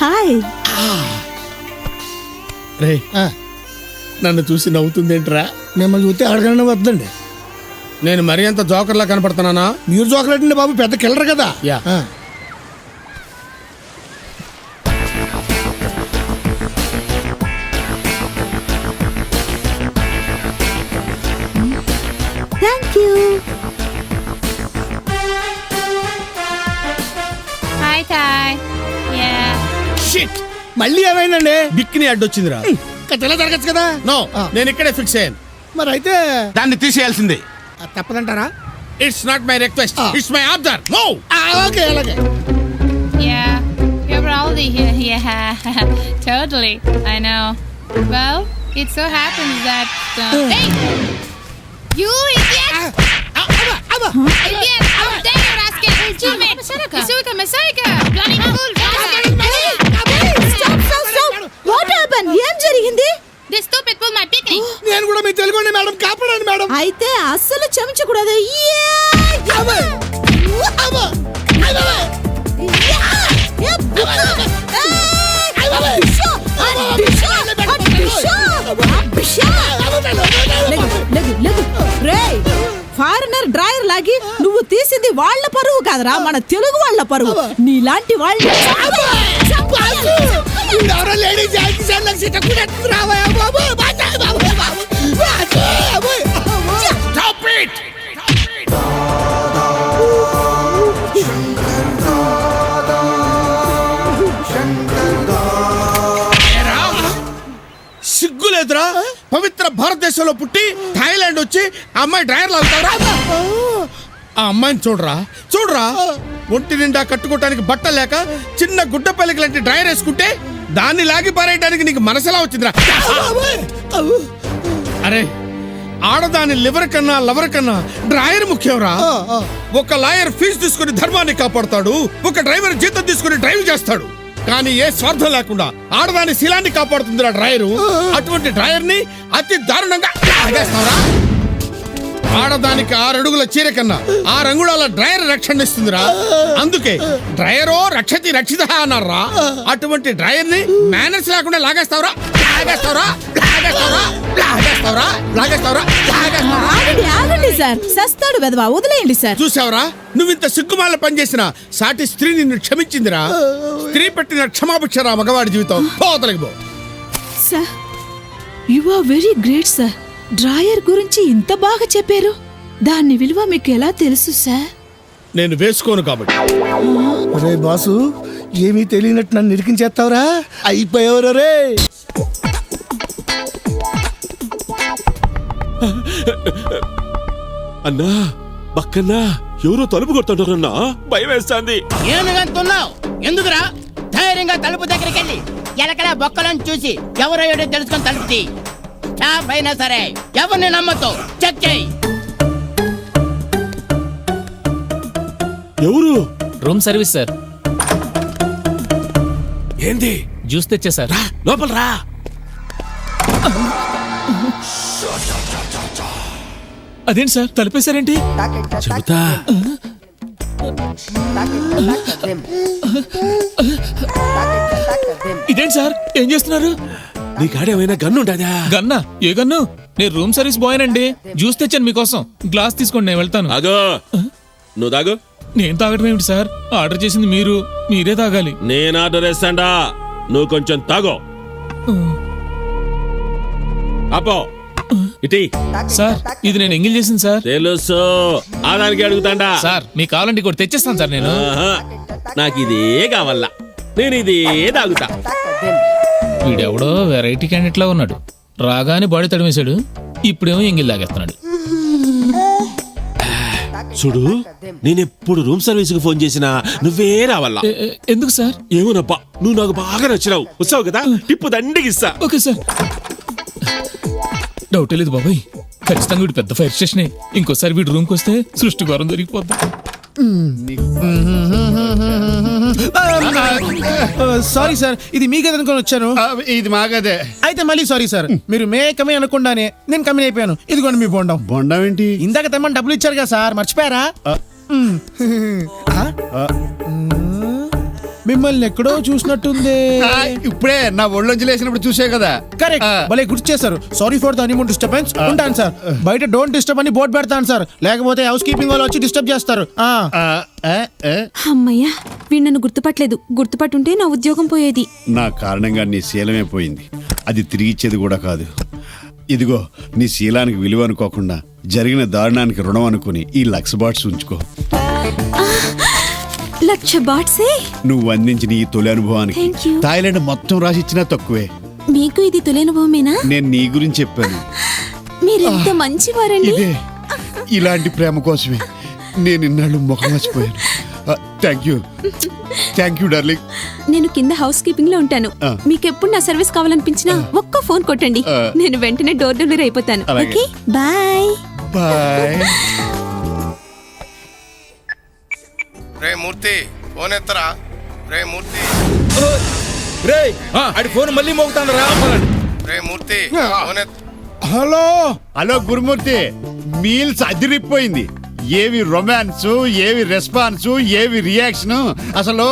Hi. రే నన్ను చూసి నవ్వుతుందేంట్రా? మిమ్మల్ని చూస్తే అడగనే వద్దండి. నేను మరీ అంత జోకర్లా కనపడుతున్నానా? మీరు జోకలేటండి బాబు, పెద్ద కిల్లర్ కదా. Yeah. Thank you. Hi toy. Yeah. Shit, మళ్ళీ ఏమైందండి? బిక్కిని అడ్డొచ్చిందిరా. తెల్ల జరగచ్చు కదా. నో, నేను ఇక్కడే ఫిక్స్ అయ్యాను. మరి అయితే దాన్ని తీసేయాల్సిందే. తప్పదంటారా? It's not my request, it's my order. No. Okay, అలాగే. Yeah. You're probably here. Yeah. Totally. I know. Well, it so happens that. Hey! You idiot! Idiot! How dare you, rascal! Come here! Masarika! Bloody fool! Stop. What happen? ఏం జరిగింది? This stupid pulled my picnic. నేను కూడా మీ Telugu madam, కాపాడండి madam. అయితే అస్సలు చెంచకూడదు. Foreigner dryer లాగి నువ్వు తీసింది వాళ్ళ పరువు కాదురా, మన తెలుగు వాళ్ళ పరువు. నీలాంటి వాళ్ళు సిగ్గులేదురా? పవిత్ర భారతదేశంలో పుట్టి థాయిలాండ్ వచ్చి ఆ అమ్మాయి డ్రైయర్ లాగుతారా? ఆ అమ్మాయిని చూడరా ఒంటి నిండా కట్టుకోవటానికి బట్ట లేక చిన్న గుడ్డపల్లికి లాంటి డ్రైయర్ వేసుకుంటే దాన్ని లాగి పారేయడానికి నీకు మనసులా వచ్చిందిరా? అరే, ఆడదాని లివర్ కన్నా లవర్ కన్నా డ్రైయర్ ముఖ్యంరా. ఒక లాయర్ ఫీజు తీసుకుని ధర్మాన్ని కాపాడుతాడు, ఒక డ్రైవర్ జీతం తీసుకుని డ్రైవ్ చేస్తాడు. కానీ ఏ స్వార్థం లేకుండా ఆడదాని శీలాన్ని కాపాడుతుందిరా డ్రైయరు. అటువంటి డ్రైయర్ ని అతి దారుణంగా లాగేస్తావురా? ఆడదానికి 6 అడుగుల చీర కన్నా 6 అంగుళాల డ్రైయర్ రక్షణ ఇస్తుందిరా. అందుకే డ్రైయరో రక్షతి రక్షిత అన్నారా. అటువంటి డ్రైయర్ ని మేనర్స్ లేకుండా లాగేస్తావురా? ఆగండి సార్, సస్తాడు వెదవా, వదిలేయండి సార్. చూసావరా, నువ్వు ఇంత సిగ్గుమాల పనిచేసిన సాటి స్త్రీ నిన్ను క్షమించిందిరా. స్త్రీ పెట్టిన క్షమాభిక్షరా మగవాడి జీవితం. పోతలకి పో. Sir, you are very great sir. Drawer గురించి ఇంత బాగా చెప్పారు. దాని విలువ మీకు ఎలా తెలుసు సార్? నేను వేసుకోను కాబట్టి. అరే బాసు, ఏమీ తెలియనట్టు నన్ను నిరికించేస్తావురా? అయిపోయావురా రే. అన్నా, పక్కన్నా ఎవరో తలుపు కొడుతుంటారన్నా, భయం వేస్తాంది. ఏనుగంటున్నావు ఎందుకురా? ధైర్యంగా తలుపు దగ్గరికి వెళ్ళి ఎలకల బొక్కలను చూసి ఎవరో ఏడో తెలుసుకొని తలుపు తీ. స్టాఫ్ అయినా సరే ఎవరిని నమ్మతో చెక్ చేయి. ఎవరు? Room service sir. ఏంది? జ్యూస్ తెచ్చా సార్. లోపల రా. అదేంటి సార్ తలిపేశారేంటి? చెబుతా. ఇదేంటి సార్ ఏం చేస్తున్నారు? నీ కాడేమైనా గన్ను ఉంటుందా? గన్నా? ఏ గన్ను? నేను రూమ్ సర్వీస్ బాయ్ అండి. జ్యూస్ తెచ్చాను మీకోసం. గ్లాస్ తీసుకోండి, నేను వెళ్తాను. ఆగో, నువ్వు తాగు. నేను తాగడం ఏమిటి సార్? ఆర్డర్ చేసింది మీరే తాగాలి. నేను ఆర్డర్ వేస్తాండా, నువ్వు కొంచెం తాగో. అపో ఇటీ. సార్, ఇది నేను ఎంగిల్ చేసింది సార్. తెలుసు, ఆదానికి అడుగుతాండా. సార్, మీకు కావాలంటే కూడా తెచ్చేస్తాను సార్ నేను. నాకు ఇదే కావాలా, నేను ఇదే తాగుతా. వీడెవడో వెరైటీ క్యాండిడేట్ లా ఉన్నాడు. రాగానే బాడీ తడిమేశాడు, ఇప్పుడేమో ఎంగిల్ లాగేస్తున్నాడు. చూడు, నేనెప్పుడు రూమ్ సర్వీస్ కు ఫోన్ చేసినా నువ్వే రావాలా. ఎందుకు సార్? ఏమోనప్పా, నువ్వు నాకు బాగా నచ్చినావు. వచ్చావు కదా, టిప్పు దండిగిస్తా. Okay sir. డౌటే లేదు బాబాయ్, ఖచ్చితంగా వీడు పెద్ద ఫైర్ స్టేషనే. ఇంకోసారి వీడు రూమ్కి వస్తే సృష్టి ఘోరం జరిగిపోద్ది. సారీ సార్, ఇది మీ గది అనుకుని వచ్చాను. ఇది మాగదే. అయితే మళ్ళీ సారీ సార్. మీరు మే కమే అనకుండానే నేను కమ్మి అయిపోయాను. ఇదిగోండి మీ బొండం. బొండం ఏంటి? ఇందాక తెమ్మని డబ్బులు ఇచ్చారు కదా సార్, మర్చిపోయారా? మిమ్మల్ని ఎక్కడో చూసినట్టుంది. ఇప్పుడే నా ఒళ్ళొంచి లేచినప్పుడు చూసే కదా. కరెక్ట్, భలే గుర్తు చేశారు. Sorry for the honeymoon disturbance. ఉంటాను సార్. బయట డోంట్ డిస్టర్బ్ అని బోర్డు పెడతాను సార్, లేకపోతే హౌస్ కీపింగ్ వాళ్ళు వచ్చి డిస్టర్బ్ చేస్తారు. అమ్మయ్యా, వీడు నన్ను గుర్తుపట్టలేదు. గుర్తుపట్టుంటే నా ఉద్యోగం పోయేది. నా కారణంగా నీ శీలమే పోయింది. అది తిరిగిచ్చేది కూడా కాదు. ఇదిగో నీ శీలానికి విలువ అనుకోకుండా జరిగిన దారుణానికి రుణం అనుకుని ఈ లక్స్ బాట్స్ ఉంచుకో. 1,00,000 బాట్సే? నువ్వు అందించిన ఈ తొలి అనుభవానికి Thank you. థాయిలాండ్ మొత్తం రాసిచ్చినా తక్కువే. మీకు ఇది తొలనుభవమేనా? నేను నీ గురించి చెప్పాను. మీరెంత మంచివారండి. ఇదే ఇలాంటి ప్రేమ కోసమే నేను ఇన్నాళ్ళు ముఖం మర్చిపోయాను. Thank you darling. నేను కింద హౌస్ కీపింగ్ లో ఉంటాను. ఆ. మీకెప్పుడు నా సర్వీస్ కావాలనిపించినా ఒక్క ఫోన్ కొట్టండి. నేను వెంటనే డోర్ డెలివరీ అయిపోతాను. అలాగే. Okay, bye. బాయ్. రే మూర్తి ఫోన్ ఎత్తరా. రే మూర్తి, ఫోన్ మళ్ళీ మోగుతాను. రే Murthy phone hello hello Gurumurthy, meals అదిరిపోయింది. ఏవి రొమాన్స్, ఏవి రెస్పాన్స్, ఏవి రియాక్షన్. అసలు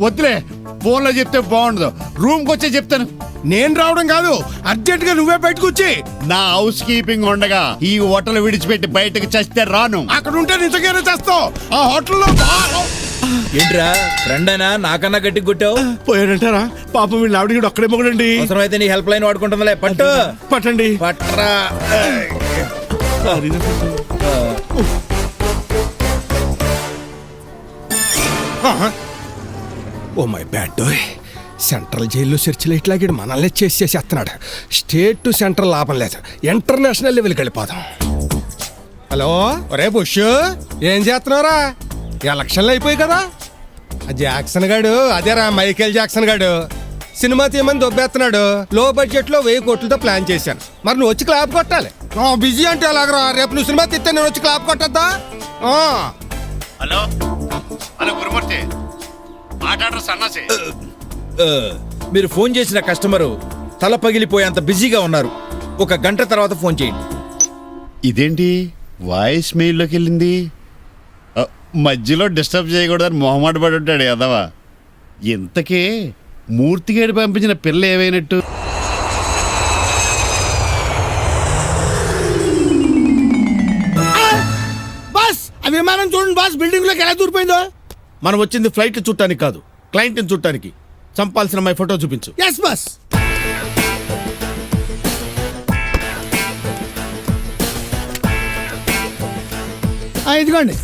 వద్దులే, ఫోన్లో చెప్తే బాగుండదు. రూమ్కి వచ్చే చెప్తాను. నేను రావడం కాదు, అర్జెంట్ గా నువ్వే బయటకు వచ్చి. నా హౌస్ కీపింగ్ ఉండగా ఈ హోటల్ విడిచిపెట్టి బయటకు చస్తే రాను. అక్కడ ఉంటే నిజంగానే చేస్తావు. ఆ హోటల్లో ఏంట్రా ఫ్రెండ్ అయినా నాకన్నా గట్టి కొట్టావు? పోయాడంటారా? పాపం వీళ్ళు ఆవిడ ఒక్కడే మొగడండి. అవసరమైతే నీ హెల్ప్ లైన్ వాడుకుంటుందిలే. పట్టు పట్టండి. పట్రా. Oh my bad. సెంట్రల్ జైల్లో సెర్చ్ లైట్ లాగాడు, మనల్ని చేసేస్తున్నాడు. స్టేట్ టు సెంట్రల్ లాభం లేదు, ఇంటర్నేషనల్ లెవెల్కి వెళ్ళిపోదాం. హలో, ఒరే బుష్, ఏం చేస్తున్నావురా? ఎలక్షన్లు అయిపోయి కదా. ఆ జాక్సన్ గాడు, అదేరా మైకేల్ జాక్సన్ గాడు, సినిమా తీయమని దొబ్బేస్తున్నాడు. లో బడ్జెట్ లో 1000 కోట్లతో ప్లాన్ చేశాను. మరి నువ్వు వచ్చి క్లాప్ కొట్టాలి. బిజీ అంటే ఎలాగరా? రేపు నువ్వు సినిమా తీస్తే నేను వచ్చి క్లాప్ కొట్టద్దా? హలో హలో గురుమూర్తి, మాట్లాడరు సన్నాసి. మీరు ఫోన్ చేసిన కస్టమరు తల పగిలిపోయేంత బిజీగా ఉన్నారు. 1 గంట తర్వాత ఫోన్ చేయండి. ఇదేంటి వాయిస్ మెయిల్లోకి వెళ్ళింది? మధ్యలో డిస్టర్బ్ చేయకూడదని మొహమాట పడి ఉంటాడు అదవా. ఇంతకే మూర్తిగాడి పంపించిన పిల్ల ఏమైనట్టు? బస్, ఆ విమానం చూడండి బాస్, బిల్డింగ్ లోకి ఎలా దూరిపోయిందో. మనం వచ్చింది ఫ్లైట్ చుట్టానికి కాదు, క్లయింట్ ని చుట్టానికి. చంపాల్సిన మై ఫోటో చూపించు. Yes boss. ఇదిగోండి.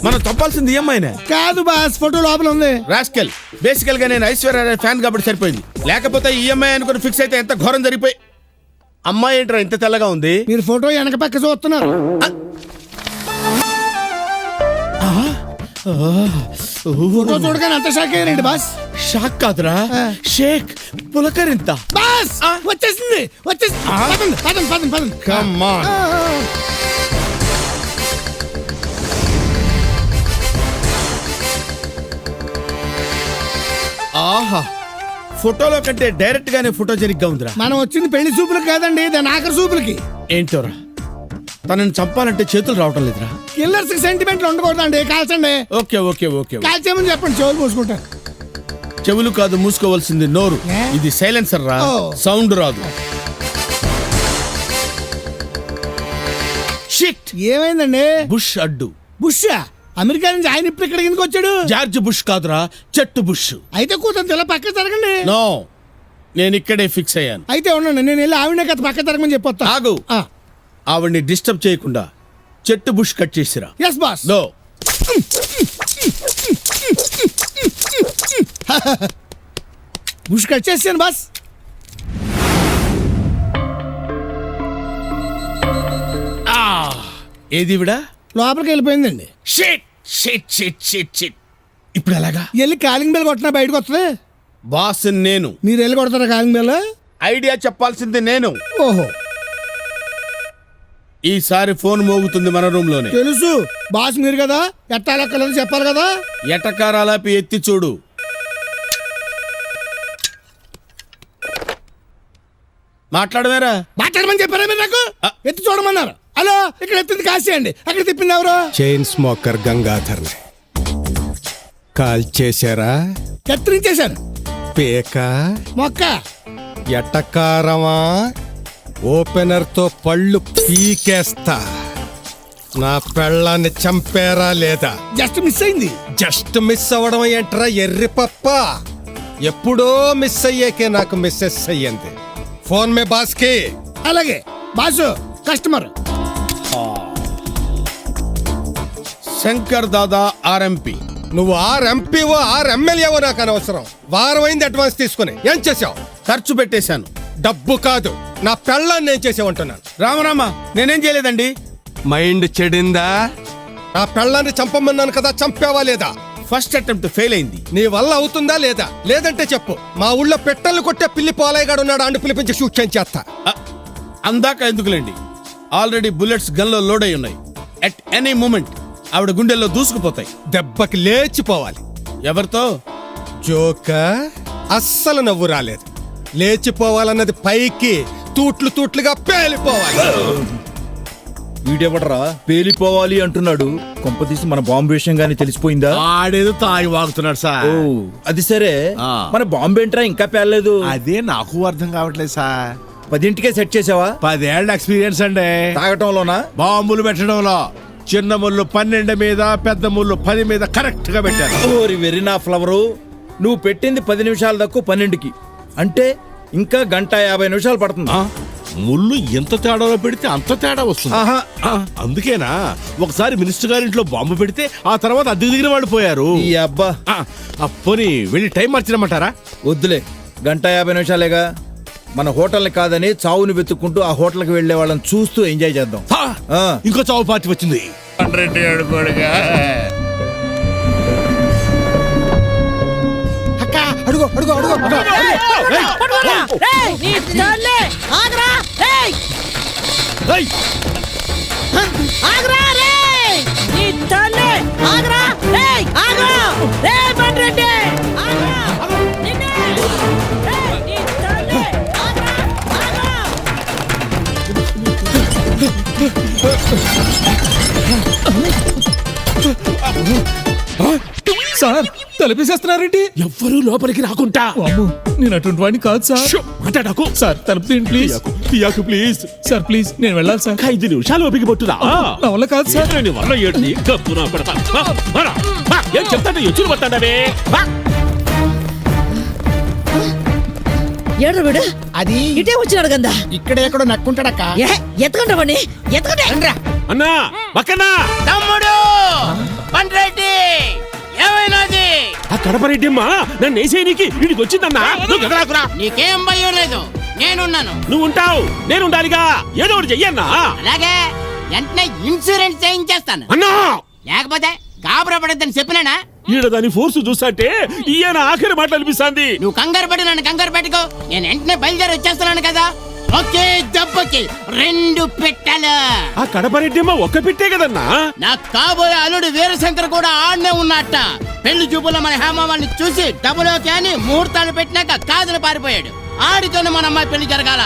మనం చంపాల్సింది ఈఎంఐనే కాదు బాస్, ఫోటో లోపల ఉంది. రాస్కెల్. బేసికల్ గా నేను ఐశ్వర్య ఫ్యాన్ కాబట్టి సరిపోయింది. లేకపోతే ఈఎంఐ అనుకుని ఫిక్స్ అయితే ఎంత ఘోరం జరిగిపోయి. అమ్మాయి ఏంట్రా ఇంత తెల్లగా ఉంది? మీరు ఫోటో వెనక పక్క చూస్తున్నారు. ఫోటో చూడగానే అంత షాక్ అయ్యారండి బాస్. షాక్ కాదురా, షేక్. పులకరింత. బాస్ వచ్చేసింది, వచ్చేసింది. పదండి పదండి పదండి పదండి. Come on. ఆహా, ఫోటోలో కంటే డైరెక్ట్ గానే ఫోటోజెనిక్ గా ఉందిరా. మనం వచ్చింది పెళ్లి చూపులకు కాదండి, దాని ఆఖరి చూపులకి. ఏంటోరా, తనని చంపాలంటే చేతులు రావటం లేదురా. కిల్లర్స్ కి సెంటిమెంట్లు ఉండకూడదండి, కాల్చండి. Okay okay okay. కాల్చేయమని చెప్పండి, చెవులు మూసుకుంటా. చెవులు కాదు మూసుకోవాల్సింది నోరు. ఇది సైలెన్సర్ రా, సౌండ్ రాదు. షిట్, ఏమైందండి? బుష్ అడ్డు. బుష్ అమెరికా నుంచి ఆయన ఇప్పుడు ఇక్కడికి ఎందుకు వచ్చాడు? జార్జ్ బుష్ కాదురా, చెట్టు బుష్. అయితే కూతురు ఇలా పక్క జరగండి. నో, నేను ఇక్కడే ఫిక్స్ అయ్యాను. అయితే ఉండండి, నేను వెళ్ళి ఆవిడనే కథ పక్క జరగమని చెప్పొస్తా. ఆగు. ఆవిడ్ని డిస్టర్బ్ చేయకుండా చెట్టు బుష్ కట్ చేసిరా. Yes boss. No. Bush cut చేసాను బాస్. ఏది విడా? లోపలికి వెళ్ళిపోయిందండి. Shit shit shit shit shit. ఇప్పుడు ఎలాగా? వెళ్ళి కాలింగ్ బెల్ కొట్టినా బయటకు వస్తుంది. బాస్ నేను. మీరు వెళ్ళి కొడతారా కాలింగ్ బెల్? ఐడియా చెప్పాల్సింది నేను. ఓహో, ఈసారి ఫోన్ మోగుతుంది మన రూమ్ లోనే. తెలుసు బాస్, మీరు కదా ఎట్టాలెక్కలేదు చెప్పాలి కదా. ఎటకారాలాపి ఎత్తి చూడు. మాట్లాడవేరా? మాట్లాడమని చెప్పారా మీరు నాకు? ఎత్తి చూడమన్నారు. హలో, ఇక్కడ ఎత్తింది కాశీ అండి, అక్కడ తిప్పింది ఎవరు? Chain smoker Gangadhar. కాల్ చేశారా? కత్తిరించేశాను. పేక మొక్క ఎటకారమా? ఓపెనర్ తో పళ్ళు పీకేస్తా. నా పెళ్ళాన్ని చంపారా లేదా? జస్ట్ మిస్ అయింది. జస్ట్ మిస్ అవ్వడం ఏంట్రా ఎర్రి పప్ప? ఎప్పుడో మిస్ అయ్యాకే నాకు మిస్సెస్ అయ్యింది. ఫోన్ మే బాస్కి. అలాగే boss. Customer Shankar Dada RMP. నువ్వు ఎంపీవో ఎమ్మెల్యేవో నాకు అనవసరం. వారం అయింది అడ్వాన్స్ తీసుకుని. ఏం చేసావు? ఖర్చు పెట్టేశాను. డబ్బు కాదు, నా పెళ్ళాన్ని ఏం చేసావంటున్నాను. రామరామ, నేనేం చేయలేదండి. మైండ్ చెడిందా? నా పెళ్ళాన్ని చంపమన్నాను కదా, చంపావా లేదా? ఫస్ట్ అటెంప్ట్ ఫెయిల్ అయింది. నీ వల్ల అవుతుందా లేదా? లేదంటే చెప్పు. మా ఊళ్ళో పెట్టలు కొట్టే పిల్లి పోలయ్యగాడు ఉన్నాడు, అండు పిలిపించి షూట్ చేస్తా. అందాక ఎందుకులేండి, ఆల్రెడీ బుల్లెట్స్ గన్లో లోడ్ అయి ఉన్నాయి. ఎట్ ఎనీ మూమెంట్ ఆవిడ గుండెల్లో దూసుకుపోతాయి. దెబ్బకి లేచిపోవాలి. ఎవరితో? జోక అస్సలు నవ్వు రాలేదు. లేచిపోవాలన్నది పైకి, తూట్లు తూట్లుగా పేలిపోవాలి. వీడెవడరా పేలిపోవాలి అంటున్నాడు? కొంపతీసి మన బాంబు విషయం గానీ తెలిసిపోయిందా? ఆడేదో తాగి వాగుతున్నాడు సార్. ఓ అది సరే, మన బాంబు ఏంట్రా ఇంకా పేలలేదు? అదే నాకు అర్థం కావట్లేదు సార్. 10ంటికే సెట్ చేసావా? 10 ఏళ్ళ ఎక్స్పీరియన్స్ అండి. తాగటంలోనా? బాంబులు పెట్టడంలో. చిన్న ముళ్ళు 12 మీద, పెద్ద ముళ్ళు 10 మీద కరెక్ట్ గా పెట్టారు. ఓరి వెరీ నా ఫ్లవరు, నువ్వు పెట్టింది 10 నిమిషాలు తక్కువ 12కి, అంటే ఇంకా 1:50 నిమిషాలు పడుతుంది. ముళ్ళు ఎంత తేడాలో పెడితే అంత తేడా వస్తుంది. ఆహా, అందుకేనా ఒకసారి మినిస్టర్ గారింట్లో బాంబు పెడితే ఆ తర్వాత అద్దె దిగిన వాళ్ళు పోయారు. ఈ అబ్బా, పోనీ వెళ్ళి టైం మార్చినమంటారా? వద్దులే, 1:50 నిమిషాలేగా. మన హోటల్ని కాదని చావుని వెతుక్కుంటూ ఆ హోటల్కి వెళ్లే వాళ్ళని చూస్తూ ఎంజాయ్ చేద్దాం. ఇంకో చావు పార్టీ వచ్చింది. అక్క అడుగు అడుగు అడుగు సార్ తలుపేసేస్తున్నారేంటి? ఎవ్వరూ లోపలికి రాకుండా. నేను అటువంటి వాడిని కాదు సార్. మాట్లాడకు సార్ తలుపు తీయండి ప్లీజ్. తీయకు ప్లీజ్. సార్ ప్లీజ్, నేను వెళ్ళాలి సార్. 5 నిమిషాలు ఓపిక పట్టురా. నా వల్ల కాదు సార్. నీ వల్ల ఏంటి? గప్పున పెడతా. ఏం చెప్తాంటే ఎచ్చులు పట్టాడవే. ఏడ్రా వీడు, అది ఇటే వచ్చినాడు గందా. ఇక్కడ ఎక్కడో నక్కుంటాడక్క. ఎత్తకండి వాడిని, ఎత్తకండి. అన్నా పక్కన తమ్ముడు పండ్రెడ్డి, ఏమైనాది? ఆ కడపరెడ్డిమ్మా నన్ను వేసేయనికి వీడికి వచ్చిందన్నా. నువ్వు కదలాకురా. నీకేం భయం లేదు, నేనున్నాను. నువ్వు ఉంటావు, నేను ఉండాలిగా. ఏదో ఒకటి చెయ్యన్నా. అలాగే వెంటనే ఇన్సూరెన్స్ చేయించేస్తాను. అన్నా లేకపోతే గాబరా పడద్దని చెప్పినానా? ఈడ దాని ఫోర్స్ చూస్తాంటే ఈయన ఆఖరి మాట అనిపిస్తుంది. నువ్వు కంగారు పడి నన్ను కంగారు పెట్టుకో. నేను వెంటనే బయలుదేరి వచ్చేస్తున్నాను కదా. ఒకే దెబ్బకి 2 పెట్టెలు. ఆ కడపరెడ్డిమ్మ ఒక్క పెట్టే కదన్నా. నాకు కాబోయే అల్లుడు వీరశంకర్ కూడా ఆడనే ఉన్నట్ట. పెళ్లి చూపులో మన హేమాన్ని చూసి డబ్బులోకి అని ముహూర్తాలు పెట్టినాక కాదని పారిపోయాడు. ఆడితోనే మన అమ్మాయి పెళ్లి జరగాల.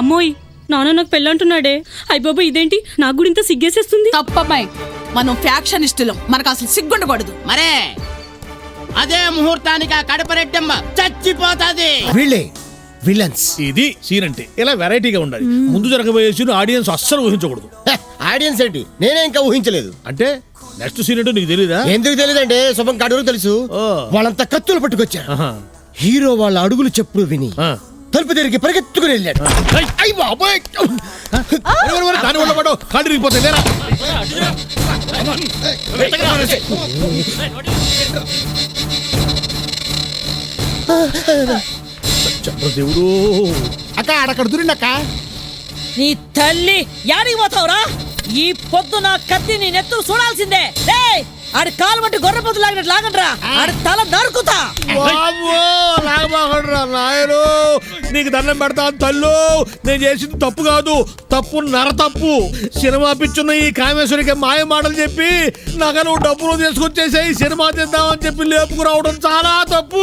అమ్మోయ్, నాన్న నాకు పెళ్ళంటున్నాడే. అయ్య బాబు, ఇదేంటి నాకు కూడా ఇంత సిగ్గేసేస్తుంది. తప్పమ్మాయి, మనం ఫ్యాక్షనిస్టులం, మనకు అసలు సిగ్గుండకూడదు. మరే అదే ముహూర్తానికి ఆ కడపరెడ్డమ్మ చచ్చిపోతాది. వీళ్ళే విలన్స్. ఇది సీన్ అంటే ఇలా వెరైటీగా ఉండాలి. ముందు జరగబోయే సీన్ ఆడియన్స్ అస్సలు ఊహించకూడదు. ఆడియన్స్ ఏంటి, నేనే ఇంకా ఊహించలేదు. అంటే నెక్స్ట్ సీన్ ఏంటో నీకు తెలీదా? ఎందుకు తెలియదంటే శుభం కాడు తెలుసు. వాళ్ళంతా కత్తులు పట్టుకొచ్చారు. హీరో వాళ్ళ అడుగులు చెప్పుడు విని తలుపు తిరిగి పరిగెత్తుకుని వెళ్ళాడు. దాని వల్ల పడో కాళ్ళు రిగిపోతాయి. లేరా దేవుడు. అక్క అక్కడ దూరిండక్క. నీ తల్లి యాడికి పోతావురా? ఈ పొద్దు నా కత్తి నీ నెత్తు చూడాల్సిందే. ఆడి కాలు బట్టి గొర్రె పొద్దు లాగినట్టు లాగండ్రా. ఆడి తల నరుకుతా. నాయను నీకు దండం పెడతాను తల్లు. నేను చేసింది తప్పు కాదు, తప్పు నర తప్పు. సినిమా పిచ్చున్న ఈ కామేశ్వరికి మాయ మాటలు చెప్పి నాకు నువ్వు డబ్బులు తీసుకొచ్చేసాయి సినిమా తీద్దామని చెప్పి లేపుకురావడం చాలా తప్పు.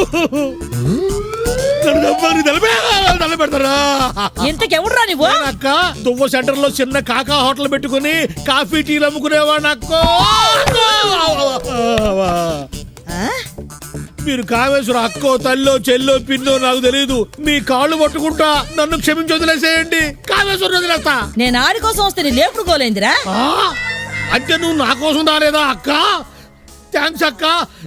ఇంతకెవడురా నువ్వు? అక్క దువ్వ సెంటర్ లో చిన్న కాకా హోటల్ పెట్టుకుని కాఫీ టీలు అమ్ముకునేవాడు అక్క. మీరు కామేశ్వర అక్కో తల్లో చెల్లో పిన్నో నాకు తెలియదు. మీ కాళ్ళు పట్టుకుంటా నన్ను క్షమించి వదిలేసేయండి. కామేశ్వరం వదిలేస్తా. నేను ఆడి కోసం వస్తే నీ లేపుడు గోలైందిరా. అంటే నువ్వు నా కోసం రాలేదా అక్క? థ్యాంక్స్ అక్క.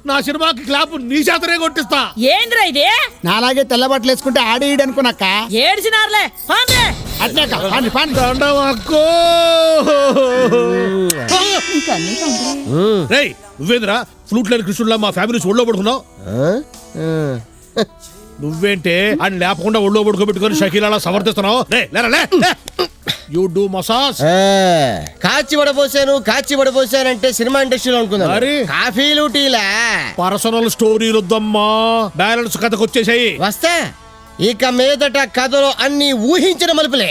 నా సినిమాకి క్లాప్ నీ చేతనే కొట్టిస్తా. ఏంద్రా ఇది? నాలాగే తెల్ల బట్టలు వేసుకుంటే ఆడేయడు అనుకున్నాక ఏడ్చినారులే. దండం అక్కో. రేయ్ నువ్వేంద్రా ఫ్లూట్ లేని కృష్ణుడిలా మా ఫ్యామిలీస్ ఒళ్ళో పడుకున్నావు? నువ్వేంటే అని లేపకుండా ఒళ్ళో పడుకోబెట్టుకొని షకీలా సమర్థిస్తున్నావు? You do massage. కాచి వడపోసానంటే సినిమా ఇండస్ట్రీలో అనుకున్నా. కాఫీలు టీలా పర్సనల్ స్టోరీలు వద్దమ్మా, బ్యాలెన్స్ కథకు వచ్చేసాయి. వస్తా. ఇక మీదట కథలో అన్ని ఊహించిన మలుపులే.